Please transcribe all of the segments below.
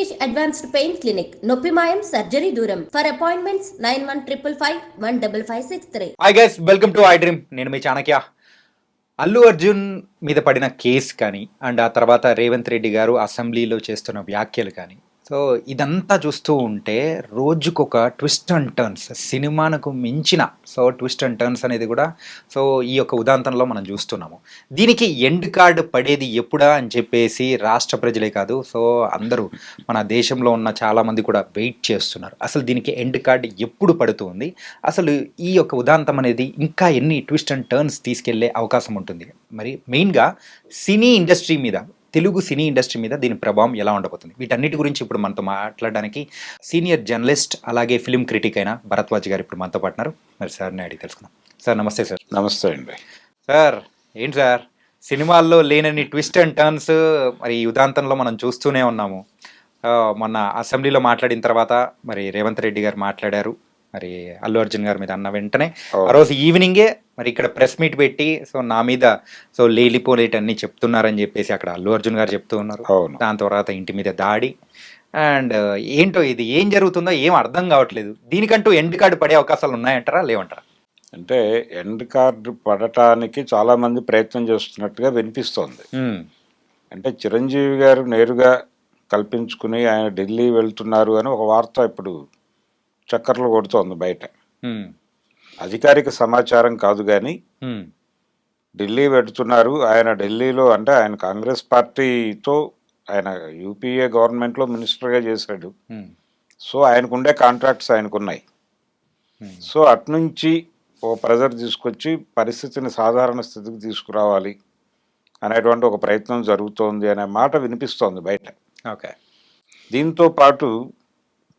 Venkatesh advanced pain clinic, నొప్పి మాయం, surgery దూరం. For appointments 9155515563. Hi guys, welcome to I dream. నేను మీ చాణక్య. అల్లు అర్జున్ మీద పడిన కేసు కానీ అండ్ ఆ తర్వాత రేవంత్ రెడ్డి గారు అసెంబ్లీలో చేస్తున్న వ్యాఖ్యలు కానీ, సో ఇదంతా చూస్తూ ఉంటే రోజుకొక ట్విస్ట్ అండ్ టర్న్స్, సినిమానకు మించిన ట్విస్ట్ అండ్ టర్న్స్ అనేది కూడా ఈ యొక్క ఉదాంతంలో మనం చూస్తున్నాము. దీనికి ఎండ్ కార్డ్ పడేది ఎప్పుడా అని చెప్పేసి రాష్ట్ర ప్రజలే కాదు, అందరూ మన దేశంలో ఉన్న చాలామంది కూడా వెయిట్ చేస్తున్నారు. అసలు దీనికి ఎండ్ కార్డ్ ఎప్పుడు పడుతుంది, అసలు ఈ యొక్క ఉదాంతం అనేది ఇంకా ఎన్ని ట్విస్ట్ అండ్ టర్న్స్ తీసుకెళ్లే అవకాశం ఉంటుంది, మరి మెయిన్గా సినీ ఇండస్ట్రీ మీద, తెలుగు సినీ ఇండస్ట్రీ మీద దీని ప్రభావం ఎలా ఉండబోతుంది, వీటన్నిటి గురించి ఇప్పుడు మనతో మాట్లాడడానికి సీనియర్ జర్నలిస్ట్ అలాగే ఫిల్మ్ క్రిటిక్ అయిన భరద్వాజ్ గారు ఇప్పుడు మనతో పాటున్నారు. మరి సార్ని అడిగి తెలుసుకుందాం. సార్ నమస్తే. సార్ నమస్తే అండి. సార్ ఏంటి సార్, సినిమాల్లో లేనన్ని ట్విస్ట్ అండ్ టర్న్స్ మరి ఈ ఉదాంతంలో మనం చూస్తూనే ఉన్నాము. మొన్న అసెంబ్లీలో మాట్లాడిన తర్వాత మరి రేవంత్ రెడ్డి గారు మాట్లాడారు, మరి అల్లు అర్జున్ గారి మీద అన్న వెంటనే ఆ రోజు ఈవినింగే మరి ఇక్కడ ప్రెస్ మీట్ పెట్టి నా మీద లేలిపోలేట్ అన్ని చెప్తున్నారని చెప్పేసి అక్కడ అల్లు అర్జున్ గారు చెప్తూ ఉన్నారు. దాని తర్వాత ఇంటి మీద దాడి అండ్ ఏంటో ఇది ఏం జరుగుతుందో ఏం అర్థం కావట్లేదు. దీనికంటూ ఎండ్ కార్డు పడే అవకాశాలు ఉన్నాయంటారా లేవంటారా? అంటే ఎండ్ కార్డు పడటానికి చాలా మంది ప్రయత్నం చేస్తున్నట్టుగా వినిపిస్తోంది. అంటే చిరంజీవి గారు నేరుగా కల్పించుకుని ఆయన ఢిల్లీ వెళ్తున్నారు అని ఒక వార్త ఇప్పుడు చక్కర్లు కొడుతోంది బయట. అధికారిక సమాచారం కాదు కానీ ఢిల్లీ వెళ్తున్నారు ఆయన. ఢిల్లీలో అంటే ఆయన కాంగ్రెస్ పార్టీతో ఆయన యూపీఏ గవర్నమెంట్లో మినిస్టర్గా చేశాడు. సో ఆయనకుండే కాంట్రాక్ట్స్ ఆయనకున్నాయి. సో అట్నుంచి ఓ ప్రెజర్ తీసుకొచ్చి పరిస్థితిని సాధారణ స్థితికి తీసుకురావాలి అనేటువంటి ఒక ప్రయత్నం జరుగుతోంది అనే మాట వినిపిస్తోంది బయట. ఓకే. దీంతో పాటు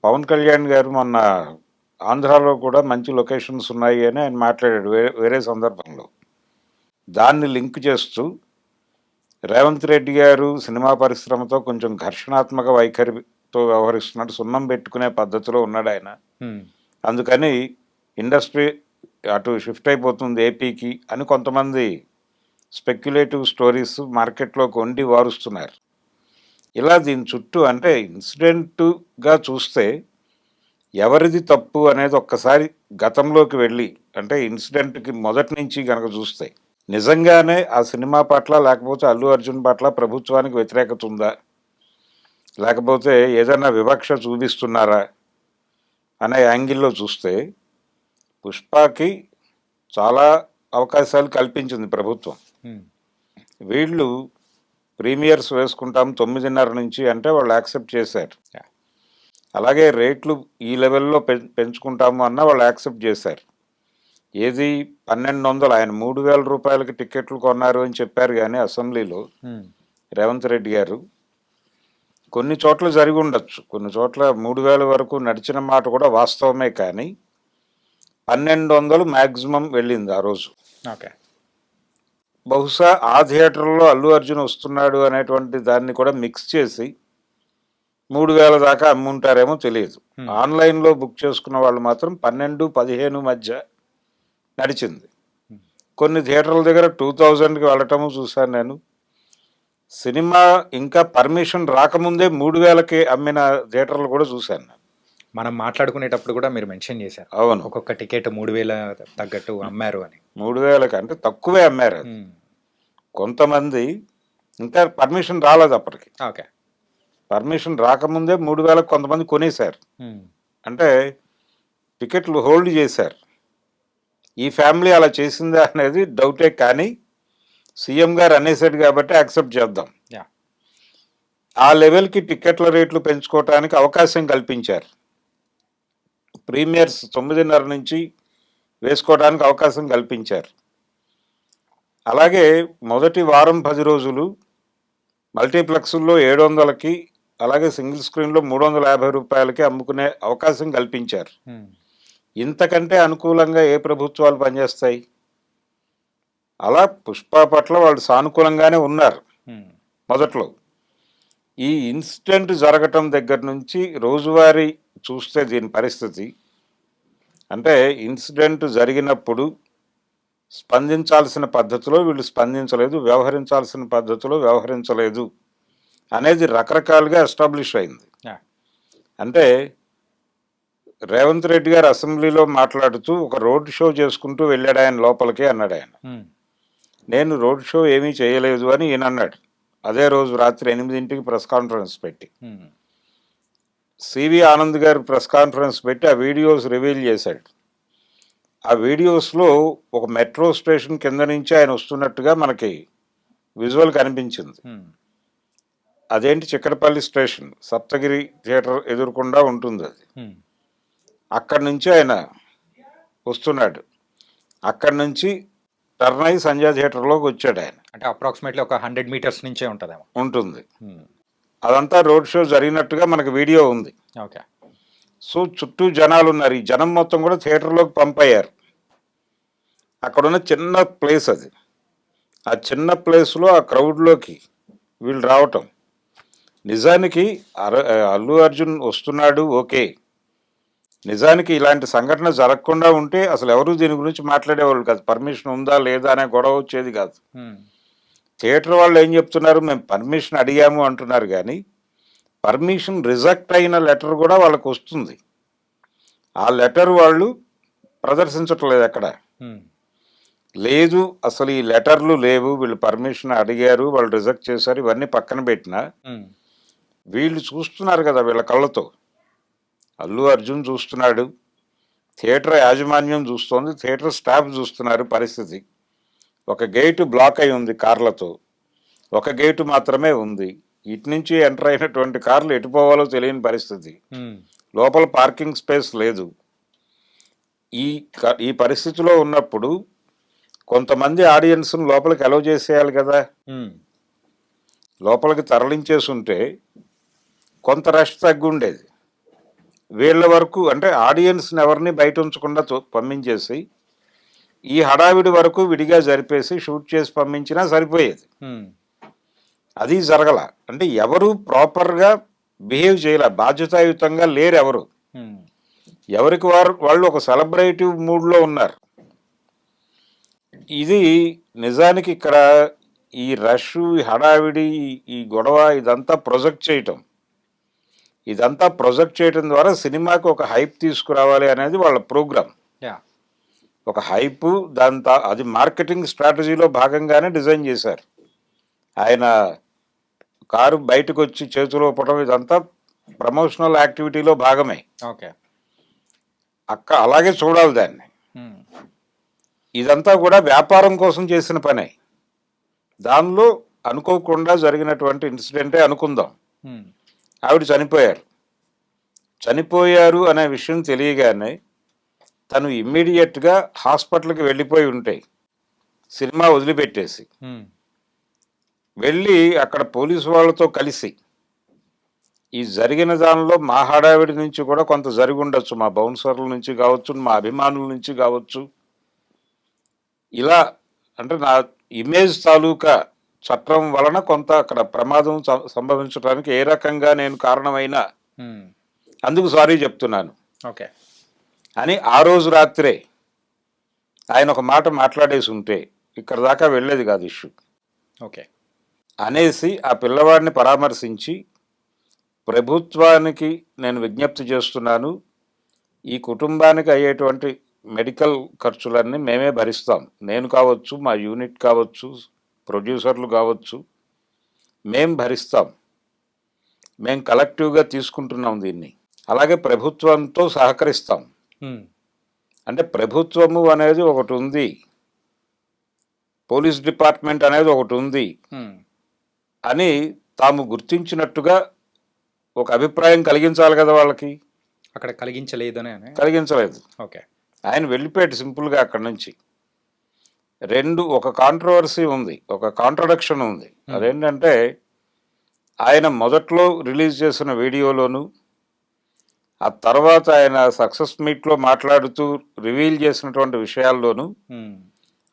పవన్ కళ్యాణ్ గారు మొన్న ఆంధ్రాలో కూడా మంచి లొకేషన్స్ ఉన్నాయి అని ఆయన మాట్లాడాడు వేరే సందర్భంలో. దాన్ని లింక్ చేస్తూ రేవంత్ రెడ్డి గారు సినిమా పరిశ్రమతో కొంచెం ఘర్షణాత్మక వైఖరితో వ్యవహరిస్తున్నాడు, సున్నం పెట్టుకునే పద్ధతిలో ఉన్నాడు ఆయన. అందుకని ఇండస్ట్రీ అటు షిఫ్ట్ అయిపోతుంది ఏపీకి అని కొంతమంది స్పెక్యులేటివ్ స్టోరీస్ మార్కెట్లోకి వండి వారుస్తున్నారు. ఇలా దీని చుట్టూ అంటే ఇన్సిడెంట్గా చూస్తే ఎవరిది తప్పు అనేది ఒక్కసారి గతంలోకి వెళ్ళి, అంటే ఇన్సిడెంట్కి మొదటి నుంచి కనుక చూస్తే నిజంగానే ఆ సినిమా పట్ల లేకపోతే అల్లు అర్జున్ పట్ల ప్రభుత్వానికి వ్యతిరేకత ఉందా, లేకపోతే ఏదైనా వివక్ష చూపిస్తున్నారా అనే యాంగిల్లో చూస్తే పుష్పకి చాలా అవకాశాలు కల్పించింది ప్రభుత్వం. వీళ్ళు ప్రీమియర్స్ వేసుకుంటాం 9:30 నుంచి అంటే వాళ్ళు యాక్సెప్ట్ చేశారు. అలాగే రేట్లు ఈ లెవెల్లో పెంచుకుంటాము అన్న వాళ్ళు యాక్సెప్ట్ చేశారు. ఏది 1200 ఆయన 3000 రూపాయలకి టికెట్లు కొన్నారు అని చెప్పారు కానీ అసెంబ్లీలో రేవంత్ రెడ్డి గారు. కొన్ని చోట్ల జరిగి ఉండొచ్చు, కొన్ని చోట్ల 3000 వరకు నడిచిన మాట కూడా వాస్తవమే, కానీ 1200 మ్యాక్సిమం వెళ్ళింది ఆ రోజు. ఓకే. బహుశా ఆ థియేటర్లో అల్లు అర్జున్ వస్తున్నాడు అనేటువంటి దాన్ని కూడా మిక్స్ చేసి 3000 దాకా అమ్ముంటారేమో తెలియదు. ఆన్లైన్లో బుక్ చేసుకున్న వాళ్ళు మాత్రం 12-15 మధ్య నడిచింది. కొన్ని థియేటర్ల దగ్గర 2000కి వెళ్ళటము చూశాను నేను. సినిమా ఇంకా పర్మిషన్ రాకముందే 3000కి అమ్మిన థియేటర్లు కూడా చూశాను నేను. మనం మాట్లాడుకునేటప్పుడు కూడా మీరు మెన్షన్ చేశారు, అవును, ఒక్కొక్క టికెట్ 3000 తగ్గట్టు అమ్మారు అని. 3000కి అంటే తక్కువే అమ్మారు. కొంతమంది ఇంకా పర్మిషన్ రాలేదు అప్పటికి. ఓకే. పర్మిషన్ రాకముందే 3000కి కొంతమంది కొనేశారు. అంటే టికెట్లు హోల్డ్ చేశారు. ఈ ఫ్యామిలీ అలా చేసిందా అనేది డౌటే, కానీ సీఎం గారు అనేసాడు కాబట్టి యాక్సెప్ట్ చేద్దాం. ఆ లెవెల్కి టికెట్ల రేట్లు పెంచుకోవటానికి అవకాశం కల్పించారు. ప్రీమియర్స్ 9:30 నుంచి వేసుకోవడానికి అవకాశం కల్పించారు. అలాగే మొదటి వారం 10 రోజులు మల్టీప్లెక్స్లో 700కి, అలాగే సింగిల్ స్క్రీన్లో 350 రూపాయలకి అమ్ముకునే అవకాశం కల్పించారు. ఇంతకంటే అనుకూలంగా ఏ ప్రభుత్వాలు పనిచేస్తాయి? అలా పుష్ప పట్ల వాళ్ళు సానుకూలంగానే ఉన్నారు మొదట్లో. ఈ ఇన్సిడెంట్ జరగటం దగ్గర నుంచి రోజువారీ చూస్తే దీని పరిస్థితి అంటే, ఇన్సిడెంట్ జరిగినప్పుడు స్పందించాల్సిన పద్ధతిలో వీళ్ళు స్పందించలేదు, వ్యవహరించాల్సిన పద్ధతిలో వ్యవహరించలేదు అనేది రకరకాలుగా ఎస్టాబ్లిష్ అయింది. Yeah. అంటే రేవంత్ రెడ్డి గారు అసెంబ్లీలో మాట్లాడుతూ ఒక రోడ్ షో చేసుకుంటూ వెళ్ళాడు ఆయన లోపలికి అన్నాడు ఆయన. నేను రోడ్ షో ఏమీ చేయలేదు అని ఈయన అన్నాడు. అదే రోజు రాత్రి 8 ప్రెస్ కాన్ఫరెన్స్ పెట్టి సివి ఆనంద్ గారు ప్రెస్ కాన్ఫరెన్స్ పెట్టి ఆ వీడియోస్ రివీల్ చేశాడు. ఆ వీడియోస్లో ఒక మెట్రో స్టేషన్ కింద నుంచి ఆయన వస్తున్నట్టుగా మనకి విజువల్ కనిపించింది. అదేంటి చిక్కడపల్లి స్టేషన్, సప్తగిరి థియేటర్ ఎదురుకుండా ఉంటుంది అది. అక్కడి నుంచి ఆయన వస్తున్నాడు. అక్కడి నుంచి టర్న్ అయి సంజయ్ థియేటర్లోకి వచ్చాడు ఆయన. అంటే అప్రాక్సిమేట్లీ ఒక 100 మీటర్స్ నుంచే ఉంటుందేమో. ఉంటుంది. అదంతా రోడ్ షో జరిగినట్టుగా మనకు వీడియో ఉంది. ఓకే. సో చుట్టూ జనాలు ఉన్నారు. ఈ జనం మొత్తం కూడా థియేటర్లోకి పంపయ్యారు. అక్కడున్న చిన్న ప్లేస్ అది. ఆ చిన్న ప్లేస్లో ఆ క్రౌడ్లోకి వీళ్ళు రావటం. నిజానికి అల్లు అర్జున్ వస్తున్నాడు, ఓకే. నిజానికి ఇలాంటి సంఘటన జరగకుండా ఉంటే అసలు ఎవరు దీని గురించి మాట్లాడేవాళ్ళు కాదు. పర్మిషన్ ఉందా లేదా అనే గొడవ వచ్చేది కాదు. థియేటర్ వాళ్ళు ఏం చెప్తున్నారు, మేము పర్మిషన్ అడిగాము అంటున్నారు, కానీ పర్మిషన్ రిజెక్ట్ అయిన లెటర్ కూడా వాళ్ళకు వస్తుంది. ఆ లెటర్ వాళ్ళు ప్రదర్శించట్లేదు ఎక్కడ. లేదు అసలు ఈ లెటర్లు లేవు, వీళ్ళు పర్మిషన్ అడిగారు, వాళ్ళు రిజెక్ట్ చేశారు, ఇవన్నీ పక్కన పెట్టినా వీళ్ళు చూస్తున్నారు కదా వీళ్ళ కళ్ళతో. అల్లు అర్జున్ చూస్తున్నాడు, థియేటర్ యాజమాన్యం చూస్తోంది, థియేటర్ స్టాఫ్ చూస్తున్నారు పరిస్థితి. ఒక గేటు బ్లాక్ అయి ఉంది కార్లతో, ఒక గేటు మాత్రమే ఉంది. ఇటు నుంచి ఎంటర్ అయినటువంటి కార్లు ఎటు పోవాలో తెలియని పరిస్థితి. లోపల పార్కింగ్ స్పేస్ లేదు. ఈ పరిస్థితిలో ఉన్నప్పుడు కొంతమంది ఆడియన్స్ను లోపలికి అలౌ చేసేయాలి కదా. లోపలికి తరలించేసి ఉంటే కొంత రష్ తగ్గి ఉండేది. వీళ్ళ వరకు అంటే ఆడియన్స్ని ఎవరిని బయట ఉంచకుండా పంపించేసి ఈ హడావిడి వరకు విడిగా జరిపేసి షూట్ చేసి పంపించినా సరిపోయేది. అది జరగల. అంటే ఎవరు ప్రాపర్గా బిహేవ్ చేయలే, బాధ్యతాయుతంగా లేరు ఎవరు. ఎవరికి వాళ్ళు ఒక సెలబ్రేటివ్ మూడ్లో ఉన్నారు. ఇది నిజానికి ఇక్కడ ఈ రష్, ఈ హడావిడి, ఈ గొడవ ఇదంతా ప్రొజెక్ట్ చేయటం ద్వారా సినిమాకి ఒక హైప్ తీసుకురావాలి అనేది వాళ్ళ ప్రోగ్రామ్. ఒక హైప్, అది మార్కెటింగ్ స్ట్రాటజీలో భాగంగానే డిజైన్ చేశారు. ఆయన కారు బయటకు వచ్చి చేతిలో పడడం ఇదంతా ప్రమోషనల్ యాక్టివిటీలో భాగమే. ఓకే. అలాగే చూడాలి దాన్ని. ఇదంతా కూడా వ్యాపారం కోసం చేసిన పనే. దానిలో అనుకోకుండా జరిగినటువంటి ఇన్సిడెంటే అనుకుందాం. ఆవిడ చనిపోయారు అనే విషయం తెలియగానే తను ఇమ్మీడియట్గా హాస్పిటల్కి వెళ్ళిపోయి ఉంటే, సినిమా వదిలిపెట్టేసి వెళ్ళి అక్కడ పోలీసు వాళ్ళతో కలిసి ఈ జరిగిన దానిలో మా హడావిడి నుంచి కూడా కొంత జరిగి ఉండొచ్చు, మా బౌన్సర్ల నుంచి కావచ్చు, మా అభిమానుల నుంచి కావచ్చు. ఇలా అంటే నా ఇమేజ్ తాలూకా చట్టం వలన కొంత అక్కడ ప్రమాదం సంభవించడానికి ఏ రకంగా నేను కారణమైనా అందుకు సారీ చెప్తున్నాను ఓకే అని ఆ రోజు రాత్రే ఆయన ఒక మాట మాట్లాడేసి ఉంటే ఇక్కడ దాకా వెళ్ళేది కాదు ఇష్యూ. ఓకే అనేసి ఆ పిల్లవాడిని పరామర్శించి ప్రభుత్వానికి నేను విజ్ఞప్తి చేస్తున్నాను, ఈ కుటుంబానికి అయ్యేటువంటి మెడికల్ ఖర్చులన్నీ మేమే భరిస్తాం. నేను కావచ్చు, మా యూనిట్ కావచ్చు, ప్రొడ్యూసర్లు కావచ్చు, మేం భరిస్తాం. మేం కలెక్టివ్గా తీసుకుంటున్నాం దీన్ని. అలాగే ప్రభుత్వంతో సహకరిస్తాం. అంటే ప్రభుత్వము అనేది ఒకటి ఉంది, పోలీస్ డిపార్ట్మెంట్ అనేది ఒకటి ఉంది అని తాము గుర్తించినట్టుగా ఒక అభిప్రాయం కలిగించాలి కదా వాళ్ళకి. అక్కడ కలిగించలేదు. ఓకే. ఆయన వెళ్ళిపోయాడు సింపుల్గా అక్కడి నుంచి. ఒక కాంట్రవర్సీ ఉంది, ఒక కాంట్రడిక్షన్ ఉంది. అదేంటంటే ఆయన మొదట్లో రిలీజ్ చేసిన వీడియోలోను, ఆ తర్వాత ఆయన సక్సెస్ మీట్లో మాట్లాడుతూ రివీల్ చేసినటువంటి విషయాల్లోనూ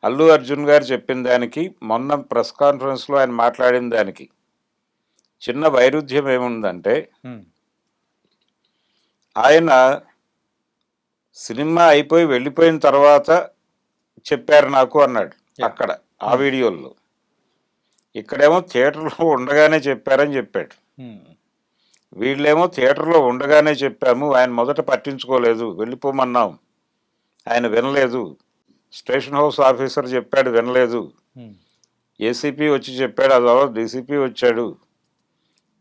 అల్లు అర్జున్ గారు చెప్పిన దానికి, మొన్న ప్రెస్ కాన్ఫరెన్స్లో ఆయన మాట్లాడిన దానికి చిన్న వైరుధ్యం ఏముందంటే, ఆయన సినిమా అయిపోయి వెళ్ళిపోయిన తర్వాత చెప్పారు నాకు అన్నాడు అక్కడ ఆ వీడియోల్లో. ఇక్కడేమో థియేటర్లో ఉండగానే చెప్పారని చెప్పాడు. ఉమ్, వీళ్ళేమో థియేటర్లో ఉండగానే చెప్పాము, ఆయన మొదట పట్టించుకోలేదు, వెళ్ళిపోమన్నాం, ఆయన వినలేదు. స్టేషన్ హౌస్ ఆఫీసర్ చెప్పాడు, వినలేదు. ఉమ్, ఏసీపీ వచ్చి చెప్పాడు, ఆ తర్వాత డీసీపీ వచ్చాడు.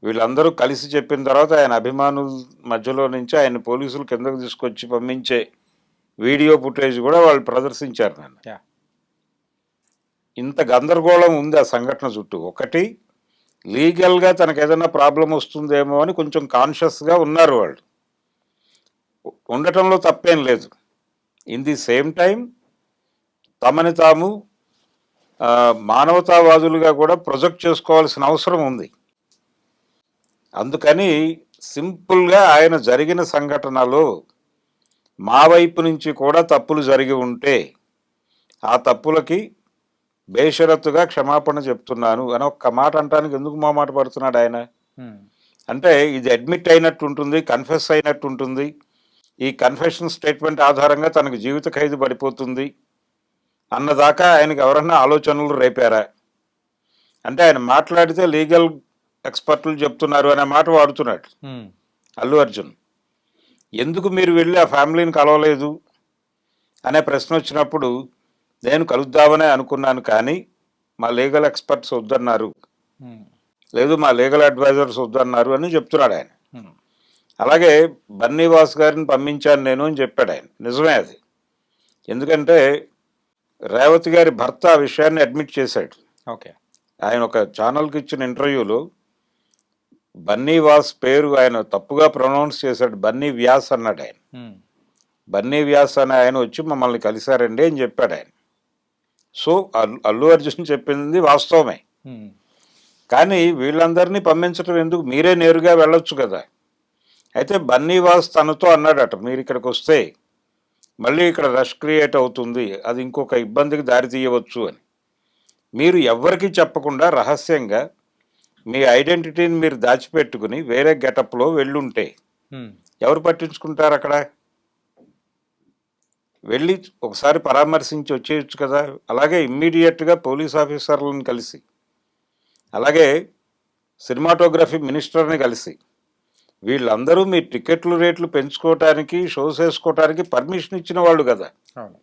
వీళ్ళందరూ కలిసి చెప్పిన తర్వాత ఆయన అభిమానుల మధ్యలో నుంచి ఆయన పోలీసులు కిందకు తీసుకొచ్చి పంపించే వీడియో ఫుటేజ్ కూడా వాళ్ళు ప్రదర్శించారు నన్ను. యా. ఇంత గందరగోళం ఉంది ఆ సంఘటన చుట్టూ. ఒకటి, లీగల్గా తనకు ఏదైనా ప్రాబ్లం వస్తుందేమో అని కొంచెం కాన్షియస్గా ఉన్నారు వాళ్ళు, ఉండటంలో తప్పేం లేదు. ఇన్ ది సేమ్ టైం తమని తాము మానవతావాదులుగా కూడా ప్రొజెక్ట్ చేసుకోవాల్సిన అవసరం ఉంది. అందుకని సింపుల్గా ఆయన జరిగిన సంఘటనలో మా వైపు నుంచి కూడా తప్పులు జరిగి ఉంటే ఆ తప్పులకి బేషరతుగా క్షమాపణ చెప్తున్నాను అని ఒక్క మాట అంటానికి ఎందుకు మొహమాట పడుతున్నాడు ఆయన? ఉమ్, అంటే ఇది అడ్మిట్ అయినట్టు ఉంటుంది, కన్ఫెస్ అయినట్టు ఉంటుంది. ఈ కన్ఫెషన్ స్టేట్మెంట్ ఆధారంగా తనకు జీవిత ఖైదు పడిపోతుంది అన్నదాకా ఆయనకు ఎవరన్నా ఆలోచనలు రేపారా? అంటే ఆయన మాట్లాడితే లీగల్ ఎక్స్పర్ట్లు చెప్తున్నారు అనే మాట వాడుతున్నాడు ఉమ్, అల్లు అర్జున్. ఎందుకు మీరు వెళ్ళి ఆ ఫ్యామిలీని కలవలేదు అనే ప్రశ్న వచ్చినప్పుడు నేను కలుద్దామనే అనుకున్నాను, కానీ మా లీగల్ ఎక్స్పర్ట్స్ వద్దన్నారు, ఉమ్, లేదు మా లీగల్ అడ్వైజర్స్ వద్దన్నారు అని చెప్తున్నాడు ఆయన. ఉమ్, అలాగే బన్నీవాస్ గారిని పంపించాను నేను అని చెప్పాడు ఆయన. నిజమే అది. ఎందుకంటే రేవతి గారి భర్త ఆ విషయాన్ని అడ్మిట్ చేశాడు. ఓకే. ఆయన ఒక ఛానల్కి ఇచ్చిన ఇంటర్వ్యూలో బన్నీవాస్ పేరు ఆయన తప్పుగా ప్రొనౌన్స్ చేశాడు, బన్నీ వ్యాస్ అన్నాడు ఆయన. ఉమ్, బన్నీ వ్యాస్ అనే ఆయన వచ్చి మమ్మల్ని కలిశారండి అని చెప్పాడు ఆయన. సో అల్లు అర్జున్ చెప్పింది వాస్తవమే. ఉమ్, కానీ వీళ్ళందరినీ పంపించడం ఎందుకు, మీరే నేరుగా వెళ్ళొచ్చు కదా. అయితే బన్నీవాస్ తనతో అన్నాడట, మీరు ఇక్కడికి వస్తే మళ్ళీ ఇక్కడ రష్ క్రియేట్ అవుతుంది, అది ఇంకొక ఇబ్బందికి దారి తీయవచ్చు అని. మీరు ఎవ్వరికీ చెప్పకుండా రహస్యంగా మీ ఐడెంటిటీని మీరు దాచిపెట్టుకుని వేరే గెటప్లో వెళ్ళుంటే ఉమ్, ఎవరు పట్టించుకుంటారు? అక్కడ వెళ్ళి ఒకసారి పరామర్శించి వచ్చేయచ్చు కదా. అలాగే ఇమ్మీడియట్గా పోలీస్ ఆఫీసర్లను కలిసి, అలాగే సినిమాటోగ్రఫీ మినిస్టర్ని కలిసి, వీళ్ళందరూ మీ టికెట్లు రేట్లు పెంచుకోవటానికి, షోస్ వేసుకోవటానికి పర్మిషన్ ఇచ్చిన వాళ్ళు కదా. అవును.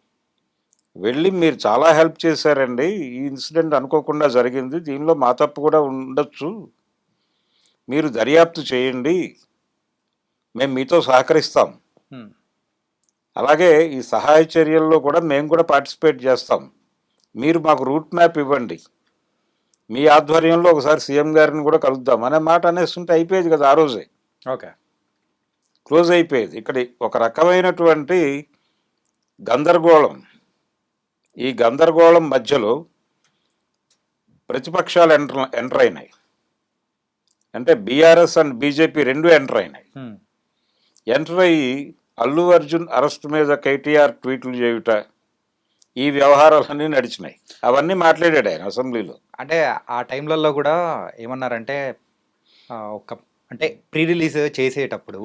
వెళ్ళి మీరు చాలా హెల్ప్ చేశారండి, ఈ ఇన్సిడెంట్ అనుకోకుండా జరిగింది, దీనిలో మా తప్పు కూడా ఉండొచ్చు, మీరు దర్యాప్తు చేయండి, మేము మీతో సహకరిస్తాం, ఉమ్, అలాగే ఈ సహాయ చర్యల్లో కూడా మేము కూడా పార్టిసిపేట్ చేస్తాం, మీరు మాకు రూట్ మ్యాప్ ఇవ్వండి, మీ ఆధ్వర్యంలో ఒకసారి సీఎం గారిని కూడా కలుద్దాం అనే మాట అనేస్తుంటే అయిపోయేది కదా. ఆ రోజే ఓకే. క్లోజ్ అయిపోయేది. ఇక్కడ ఒక రకమైనటువంటి గందరగోళం. ఈ గందరగోళం మధ్యలో ప్రతిపక్షాలు ఎంటర్ అయినాయి. అంటే బీఆర్ఎస్ అండ్ బీజేపీ రెండు ఎంటర్ అయినాయి. ఉమ్, ఎంటర్ అయ్యి అల్లు అర్జున్ అరెస్ట్ మీద కేటీఆర్ ట్వీట్లు చేయుట, ఈ వ్యవహారాలన్నీ నడిచినాయి. అవన్నీ మాట్లాడాడు ఆయన అసెంబ్లీలో. అంటే ఆ టైంలలో కూడా ఏమన్నారంటే ఒక అంటే ప్రీ రిలీజ్ చేసేటప్పుడు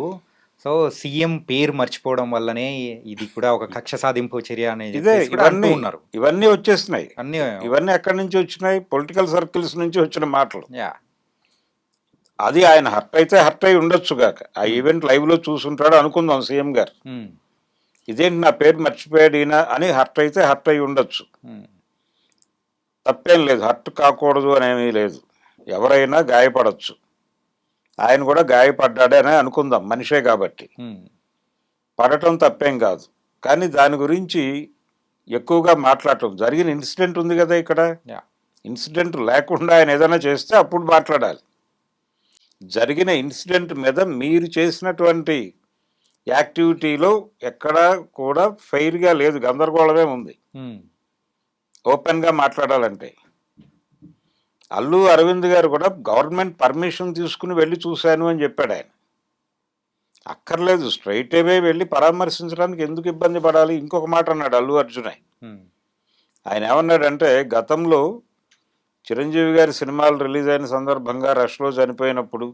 సో సీఎం పేరు మర్చిపోవడం వల్లనే ఇది కూడా ఒక కక్ష సాధింపు చర్య అనేది ఇదే ఇవన్నీ ఉన్నారు. ఇవన్నీ వచ్చేసినాయి. అన్ని ఇవన్నీ ఎక్కడి నుంచి వచ్చినాయి? పొలిటికల్ సర్కిల్స్ నుంచి వచ్చిన మాటలు. యా. అది ఆయన హర్ట్ అయితే హర్ట్ అయి ఉండొచ్చు గాక, ఆ ఈవెంట్ లైవ్లో చూసుంటాడు అనుకుందాం సీఎం గారు, ఉమ్, ఇదేంటి నా పేరు మర్చిపోయాడు ఈయన అని హర్ట్ అయితే హర్ట్ అయి ఉండొచ్చు. ఉమ్, తప్పేం లేదు, హర్ట్ కాకూడదు అనేమీ లేదు, ఎవరైనా గాయపడవచ్చు. ఆయన కూడా గాయపడ్డాడే అని అనుకుందాం, మనిషే కాబట్టి. ఉమ్, పడటం తప్పేం కాదు. కానీ దాని గురించి ఎక్కువగా మాట్లాడటం, జరిగిన ఇన్సిడెంట్ ఉంది కదా ఇక్కడ, యా. ఇన్సిడెంట్ లేకుండా ఆయన ఏదైనా చేస్తే అప్పుడు మాట్లాడాలి. జరిగిన ఇన్సిడెంట్ మీద మీరు చేసినటువంటి యాక్టివిటీలో ఎక్కడా కూడా ఫెయిర్గా లేదు, గందరగోళమే ఉంది. ఉమ్, ఓపెన్గా మాట్లాడాలంటే అల్లు అరవింద్ గారు కూడా గవర్నమెంట్ పర్మిషన్ తీసుకుని వెళ్ళి చూశాను అని చెప్పాడు ఆయన. అక్కర్లేదు, స్ట్రైట్ అవే వెళ్ళి పరామర్శించడానికి ఎందుకు ఇబ్బంది పడాలి? ఇంకొక మాట అన్నాడు అల్లు అర్జునే. ఉమ్, ఆయన ఏమన్నాడంటే, గతంలో చిరంజీవి గారి సినిమాలు రిలీజ్ అయిన సందర్భంగా రష్లో చనిపోయినప్పుడు,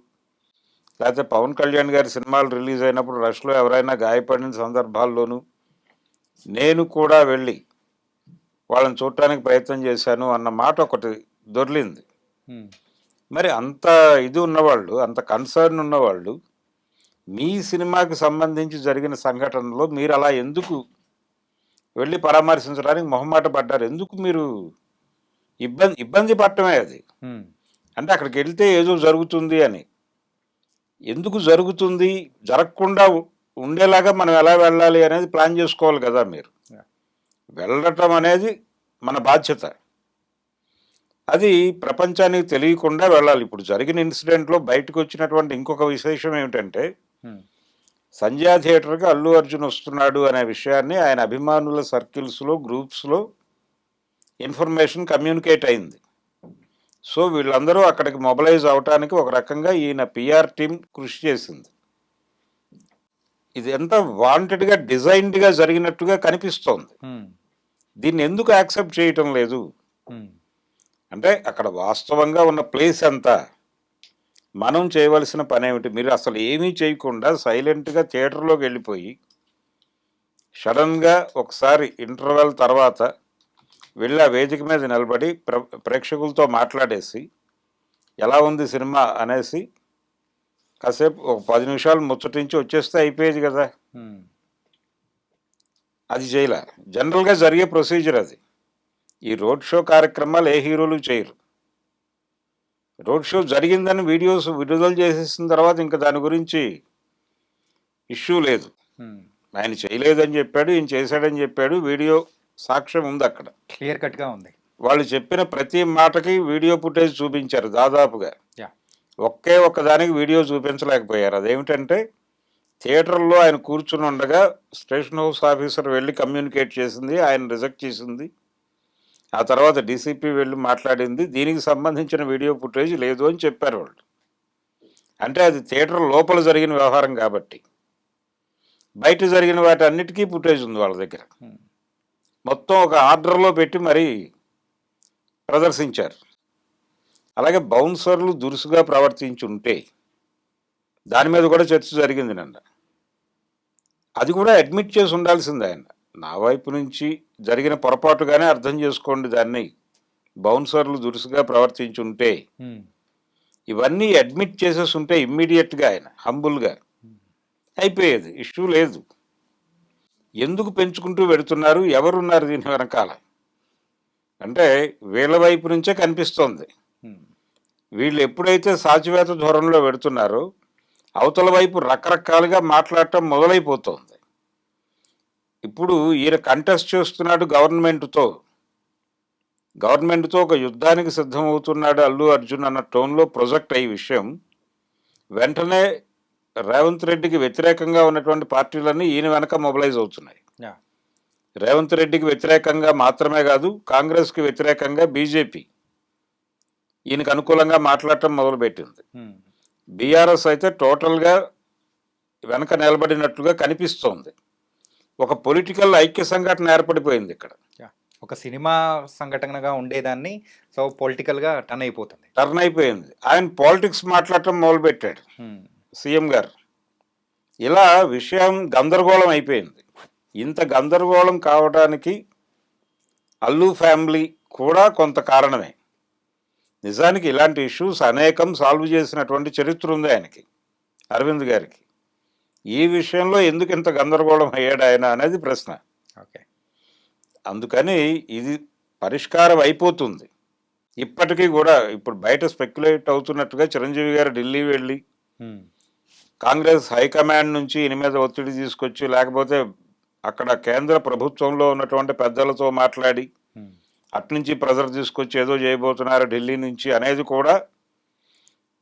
లేకపోతే పవన్ కళ్యాణ్ గారి సినిమాలు రిలీజ్ అయినప్పుడు రష్లో ఎవరైనా గాయపడిన సందర్భాల్లోనూ నేను కూడా వెళ్ళి వాళ్ళని చూడటానికి ప్రయత్నం చేశాను అన్న మాట ఒకటి దొర్లింది. మరి అంత ఇది ఉన్నవాళ్ళు, అంత కన్సర్న్ ఉన్నవాళ్ళు, మీ సినిమాకి సంబంధించి జరిగిన సంఘటనలో మీరు అలా ఎందుకు వెళ్ళి పరామర్శించడానికి మొహమాట పడ్డారు? ఎందుకు మీరు ఇబ్బంది పడటమే అది. అంటే అక్కడికి వెళ్తే ఏదో జరుగుతుంది అని. ఎందుకు జరుగుతుంది, జరగకుండా ఉండేలాగా మనం ఎలా వెళ్ళాలి అనేది ప్లాన్ చేసుకోవాలి కదా మీరు. వెళ్ళటం అనేది మన బాధ్యత. అది ప్రపంచానికి తెలియకుండా వెళ్ళాలి. ఇప్పుడు జరిగిన ఇన్సిడెంట్లో బయటకు వచ్చినటువంటి ఇంకొక విశేషం ఏమిటంటే, సంధ్యా థియేటర్కి అల్లు అర్జున్ వస్తున్నాడు అనే విషయాన్ని ఆయన అభిమానుల సర్కిల్స్లో, గ్రూప్స్లో ఇన్ఫర్మేషన్ కమ్యూనికేట్ అయింది. సో వీళ్ళందరూ అక్కడికి మొబిలైజ్ అవటానికి ఒక రకంగా ఈయన పిఆర్ టీం కృషి చేసింది. ఇది ఎంత వాంటెడ్గా, డిజైన్డ్గా జరిగినట్టుగా కనిపిస్తోంది. దీన్ని ఎందుకు యాక్సెప్ట్ చేయటం లేదు? అంటే అక్కడ వాస్తవంగా ఉన్న ప్లేస్ ఎంత, మనం చేయవలసిన పని ఏమిటి? మీరు అసలు ఏమీ చేయకుండా సైలెంట్గా థియేటర్లోకి వెళ్ళిపోయి సడన్గా ఒకసారి ఇంటర్వెల్ తర్వాత వెళ్ళి ఆ వేదిక మీద నిలబడి ప్రేక్షకులతో మాట్లాడేసి ఎలా ఉంది సినిమా అనేసి కాసేపు ఒక 10 నిమిషాలు ముచ్చటించి వచ్చేస్తే అయిపోయేది కదా. అది చేయలే. జనరల్గా జరిగే ప్రొసీజర్ అది. ఈ రోడ్ షో కార్యక్రమాలు ఏ హీరోలు చేయరు. రోడ్ షో జరిగిందని వీడియోస్ విడుదల చేసేసిన తర్వాత ఇంకా దాని గురించి ఇష్యూ లేదు. ఆయన చేయలేదని చెప్పాడు, ఈయన చేశాడని చెప్పాడు, వీడియో సాక్ష్యం ఉంది, అక్కడ క్లియర్ కట్గా ఉంది. వాళ్ళు చెప్పిన ప్రతి మాటకి వీడియో ఫుటేజ్ చూపించారు దాదాపుగా. ఒకే ఒక్కదానికి వీడియో చూపించలేకపోయారు. అదేమిటంటే థియేటర్లో ఆయన కూర్చుని ఉండగా స్టేషన్ హౌస్ ఆఫీసర్ వెళ్ళి కమ్యూనికేట్ చేసింది, ఆయన రిజెక్ట్ చేసింది. ఆ తర్వాత డీసీపీ వెళ్ళి మాట్లాడింది, దీనికి సంబంధించిన వీడియో ఫుటేజ్ లేదు అని చెప్పారు వాళ్ళు. అంటే అది థియేటర్ లోపల జరిగిన వ్యవహారం కాబట్టి. బయట జరిగిన వాటి అన్నిటికీ ఫుటేజ్ ఉంది వాళ్ళ దగ్గర. మొత్తం ఒక ఆర్డర్లో పెట్టి మరీ ప్రదర్శించారు. అలాగే బౌన్సర్లు దురుసుగా ప్రవర్తించి ఉంటే దాని మీద కూడా చర్చ జరిగింది నిన్న. అది కూడా అడ్మిట్ చేసి ఉండాల్సింది ఆయన. నా వైపు నుంచి జరిగిన పొరపాటుగానే అర్థం చేసుకోండి దాన్ని. బౌన్సర్లు దురుసుగా ప్రవర్తించి ఉంటే ఇవన్నీ అడ్మిట్ చేసేసి ఉంటే ఇమ్మీడియట్గా ఆయన హంబుల్గా అయిపోయేది, ఇష్యూ లేదు. ఎందుకు పెంచుకుంటూ పెడుతున్నారు? ఎవరున్నారు దీని వెనకాల? అంటే వీళ్ళ వైపు నుంచే కనిపిస్తోంది. వీళ్ళు ఎప్పుడైతే సాచివేత ధోరణిలో పెడుతున్నారో అవతల వైపు రకరకాలుగా మాట్లాడటం మొదలైపోతుంది. ఇప్పుడు ఈయన కంటెస్ట్ చేస్తున్నాడు గవర్నమెంట్తో ఒక యుద్ధానికి సిద్ధమవుతున్నాడు అల్లు అర్జున్ అన్న టోన్లో ప్రొజెక్ట్ అయ్యే విషయం వెంటనే రేవంత్ రెడ్డికి వ్యతిరేకంగా ఉన్నటువంటి పార్టీలన్నీ ఈయన వెనక మొబిలైజ్ అవుతున్నాయి. రేవంత్ రెడ్డికి వ్యతిరేకంగా మాత్రమే కాదు, కాంగ్రెస్కి వ్యతిరేకంగా బీజేపీ ఈయనకు అనుకూలంగా మాట్లాడటం మొదలుపెట్టింది. బీఆర్ఎస్ అయితే టోటల్గా వెనక నిలబడినట్లుగా కనిపిస్తోంది. ఒక పొలిటికల్ ఐక్య సంఘటన ఏర్పడిపోయింది ఇక్కడ. ఒక సినిమా సంఘటనగా ఉండేదాన్ని సో పొలిటికల్గా టర్న్ అయిపోయింది. ఆయన పాలిటిక్స్ మాట్లాడటం మొదలుపెట్టాడు సీఎం గారు. ఇలా విషయం గందరగోళం అయిపోయింది. ఇంత గందరగోళం కావడానికి అల్లు ఫ్యామిలీ కూడా కొంత కారణమే. నిజానికి ఇలాంటి ఇష్యూస్ అనేకం సాల్వ్ చేసినటువంటి చరిత్ర ఉంది ఆయనకి, అరవింద్ గారికి. ఈ విషయంలో ఎందుకు ఇంత గందరగోళం అయ్యాడు ఆయన అనేది ప్రశ్న. ఓకే, అందుకని ఇది పరిష్కారం అయిపోతుంది. ఇప్పటికీ కూడా ఇప్పుడు బయట స్పెక్యులేట్ అవుతున్నట్టుగా చిరంజీవి గారు ఢిల్లీ వెళ్ళి కాంగ్రెస్ హైకమాండ్ నుంచి ఈయన మీద ఒత్తిడి తీసుకొచ్చి, లేకపోతే అక్కడ కేంద్ర ప్రభుత్వంలో ఉన్నటువంటి పెద్దలతో మాట్లాడి అట్నుంచి ప్రెజర్ తీసుకొచ్చి ఏదో చేయబోతున్నారు ఢిల్లీ నుంచి అనేది కూడా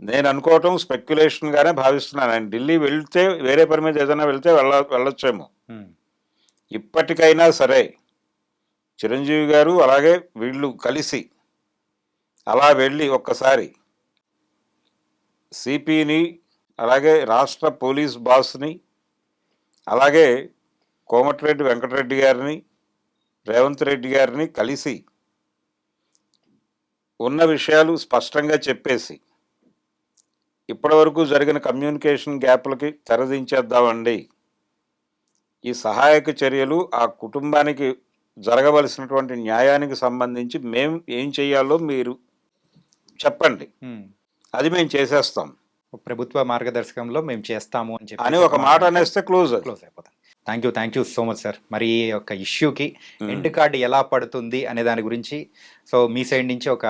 నేను అనుకోవటం స్పెక్యులేషన్గానే భావిస్తున్నాను. ఆయన ఢిల్లీ వెళ్తే, వేరే పని మీద ఏదైనా వెళ్తే వెళ్ళొచ్చేమో. ఇప్పటికైనా సరే చిరంజీవి గారు అలాగే వీళ్ళు కలిసి అలా వెళ్ళి ఒక్కసారి సిపిని, అలాగే రాష్ట్ర పోలీస్ బాస్ని, అలాగే కోమటిరెడ్డి వెంకటరెడ్డి గారిని, రేవంత్ రెడ్డి గారిని కలిసి ఉన్న విషయాలు స్పష్టంగా చెప్పేసి ఇప్పటివరకు జరిగిన కమ్యూనికేషన్ గ్యాప్లకి తెరదించేద్దామండి. ఈ సహాయక చర్యలు ఆ కుటుంబానికి జరగవలసినటువంటి న్యాయానికి సంబంధించి మేము ఏం చేయాలో మీరు చెప్పండి, అది మేము చేసేస్తాం ప్రభుత్వ మార్గదర్శకంలో మేము చేస్తాము అని చెప్పి అని ఒక మాట అనేస్తే క్లోజ్. క్లోజ్ అయిపోతాం. Thank you so much sir. మరి ఈ యొక్క ఇష్యూకి ఎండ్ కార్డ్ ఎలా పడుతుంది అనే దాని గురించి సో మీ సైడ్ నుంచి ఒక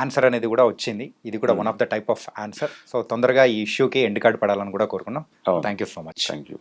ఆన్సర్ అనేది కూడా వచ్చింది. ఇది కూడా one of the type of answer. So తొందరగా ఈ ఇష్యూకి ఎండ్ కార్డ్ పడాలని కూడా కోరుకున్నాం. Thank you so much. Thank you.